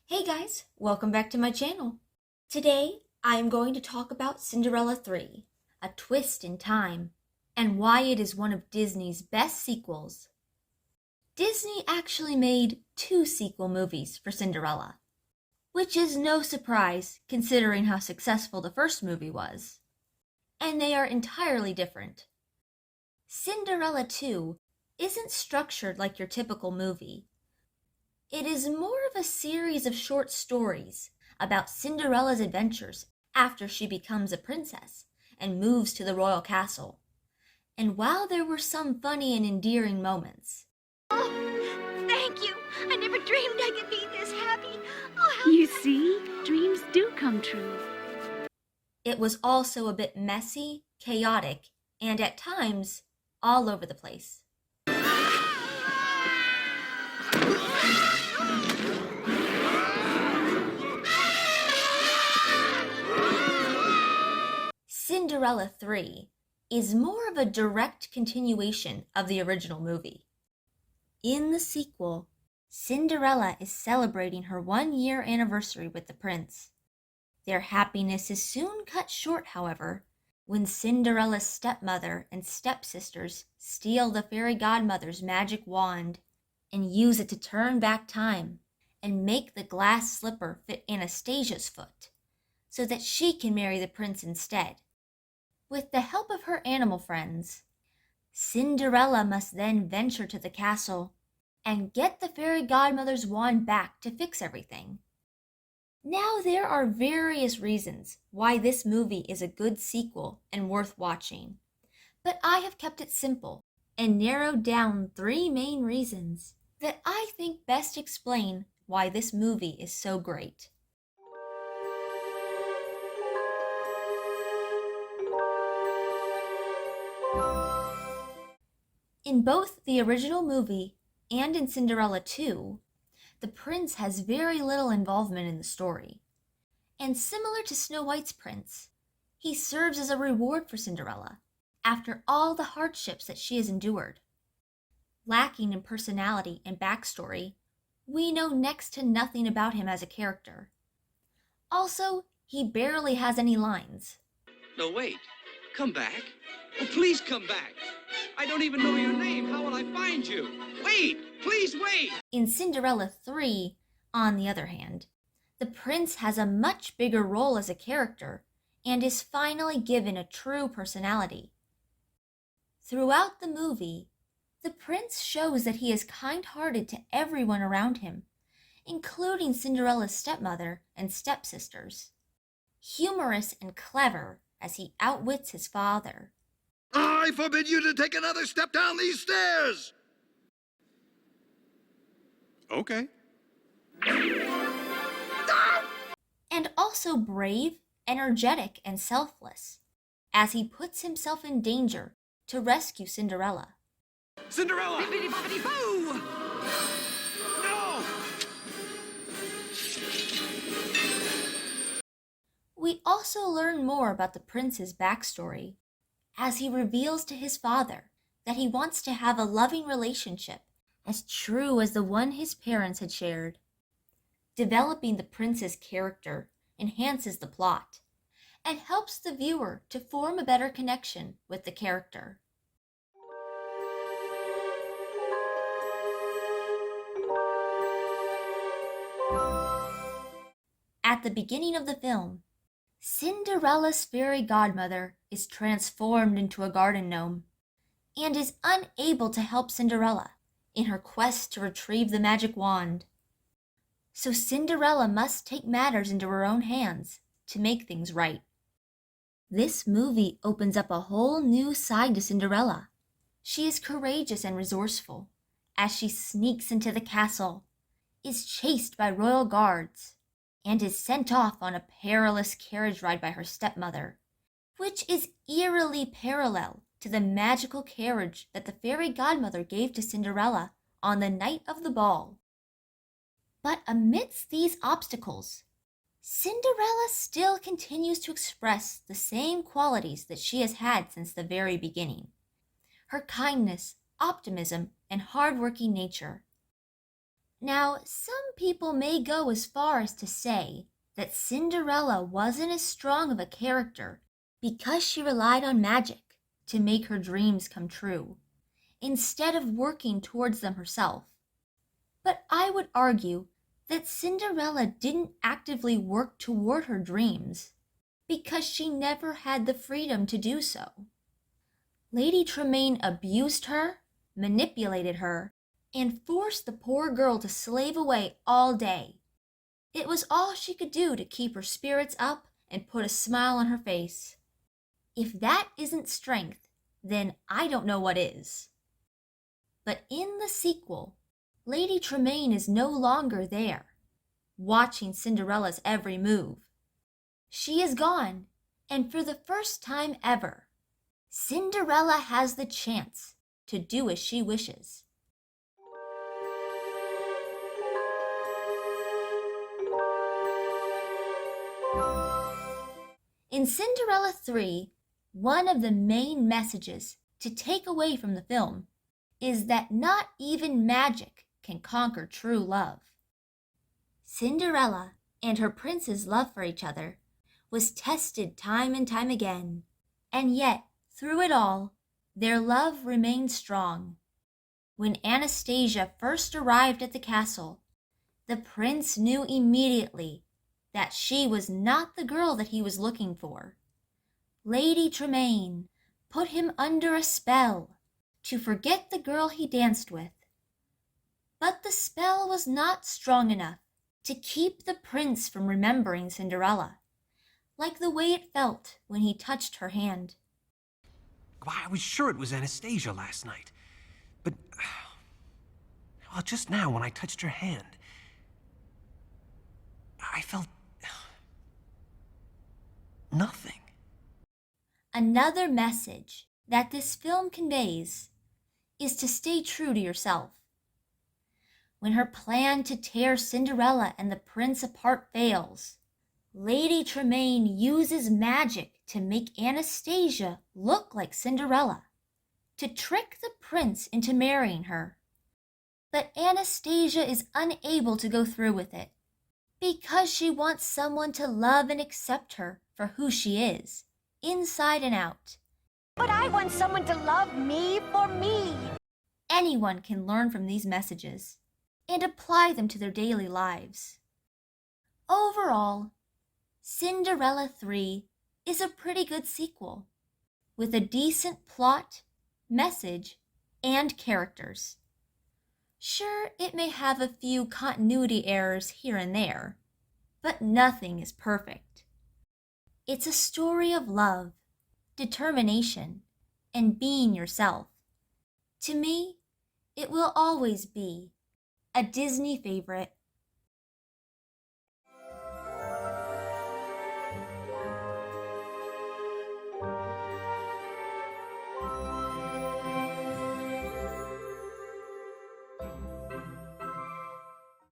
Hey guys, welcome back to my channel. Today, I am going to talk about Cinderella 3, A Twist in Time, and why it is one of Disney's best sequels. Disney actually made 2 sequel movies for Cinderella, which is no surprise considering how successful the first movie was. And they are entirely different. Cinderella 2 isn't structured like your typical movie. It is more of a series of short stories about Cinderella's adventures after she becomes a princess and moves to the royal castle. And while there were some funny and endearing moments, Oh, thank you. I never dreamed I could be this happy. Oh, how You see, dreams do come true. it was also a bit messy, chaotic, and at times all over the place. Cinderella 3 is more of a direct continuation of the original movie. In the sequel, Cinderella is celebrating her 1-year anniversary with the prince. Their happiness is soon cut short, however, when Cinderella's stepmother and stepsisters steal the fairy godmother's magic wand and use it to turn back time and make the glass slipper fit Anastasia's foot so that she can marry the prince instead. With the help of her animal friends, Cinderella must then venture to the castle and get the fairy godmother's wand back to fix everything. Now, there are various reasons why this movie is a good sequel and worth watching, but I have kept it simple and narrowed down 3 main reasons that I think best explain why this movie is so great. In both the original movie and in Cinderella 2, the prince has very little involvement in the story. And similar to Snow White's prince, he serves as a reward for Cinderella after all the hardships that she has endured. Lacking in personality and backstory, we know next to nothing about him as a character. Also, he barely has any lines. No, wait. Come back. Oh, please come back. I don't even know your name. How will I find you? Wait! Please wait! In Cinderella 3, on the other hand, the prince has a much bigger role as a character and is finally given a true personality. Throughout the movie, the prince shows that he is kind-hearted to everyone around him, including Cinderella's stepmother and stepsisters. Humorous and clever as he outwits his father. I forbid you to take another step down these stairs! Okay. And also brave, energetic, and selfless, as he puts himself in danger to rescue Cinderella. Cinderella! Bibbidi-bobbidi-boo! No! We also learn more about the prince's backstory, as he reveals to his father that he wants to have a loving relationship as true as the one his parents had shared. Developing the prince's character enhances the plot and helps the viewer to form a better connection with the character. At the beginning of the film, Cinderella's fairy godmother is transformed into a garden gnome and is unable to help Cinderella in her quest to retrieve the magic wand. So Cinderella must take matters into her own hands to make things right. This movie opens up a whole new side to Cinderella. She is courageous and resourceful as she sneaks into the castle, is chased by royal guards, and is sent off on a perilous carriage ride by her stepmother, which is eerily parallel to the magical carriage that the fairy godmother gave to Cinderella on the night of the ball. But amidst these obstacles, Cinderella still continues to express the same qualities that she has had since the very beginning: her kindness, optimism, and hard-working nature. Now, some people may go as far as to say that Cinderella wasn't as strong of a character because she relied on magic to make her dreams come true, instead of working towards them herself. But I would argue that Cinderella didn't actively work toward her dreams because she never had the freedom to do so. Lady Tremaine abused her, manipulated her, and forced the poor girl to slave away all day. It was all she could do to keep her spirits up and put a smile on her face. If that isn't strength, then I don't know what is. But in the sequel, Lady Tremaine is no longer there, watching Cinderella's every move. She is gone, and for the first time ever, Cinderella has the chance to do as she wishes. In Cinderella 3, one of the main messages to take away from the film is that not even magic can conquer true love. Cinderella and her prince's love for each other was tested time and time again, and yet, through it all, their love remained strong. When Anastasia first arrived at the castle, the prince knew immediately that she was not the girl that he was looking for. Lady Tremaine put him under a spell to forget the girl he danced with. But the spell was not strong enough to keep the prince from remembering Cinderella, like the way it felt when he touched her hand. Why, I was sure it was Anastasia last night. But, well, just now when I touched her hand, I felt nothing. Another message that this film conveys is to stay true to yourself. When her plan to tear Cinderella and the prince apart fails, Lady Tremaine uses magic to make Anastasia look like Cinderella, to trick the prince into marrying her. But Anastasia is unable to go through with it because she wants someone to love and accept her for who she is, inside and out. But I want someone to love me for me. Anyone can learn from these messages and apply them to their daily lives. Overall, Cinderella 3 is a pretty good sequel, with a decent plot, message, and characters. Sure, it may have a few continuity errors here and there, but nothing is perfect. It's a story of love, determination, and being yourself. To me, it will always be a Disney favorite.